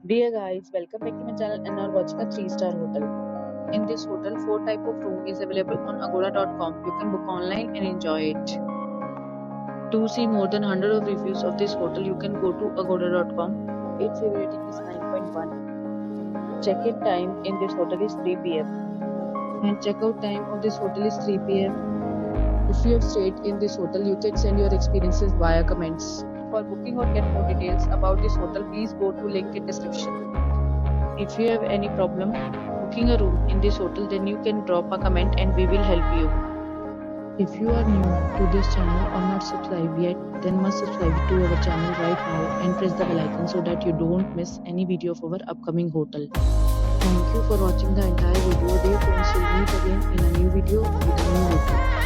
Dear guys, welcome back to my channel and are watching a 3-star hotel. In this hotel, 4 type of room is available on agoda.com. You can book online and enjoy it. To see more than 100 of reviews of this hotel, you can go to agoda.com. Its review rating is 9.1. Check-in time in this hotel is 3 p.m. and check-out time of this hotel is 3 p.m. If you have stayed in this hotel, you can send your experiences via comments. For booking or get more details about this hotel, please go to link in description. If you have any problem booking a room in this hotel, then you can drop a comment and we will help you. If you are new to this channel or not subscribed yet, then must subscribe to our channel right now and press the bell icon so that you don't miss any video of our upcoming hotel. Thank you for watching the entire video. Dear friends, we'll meet again in a new video with a new hotel.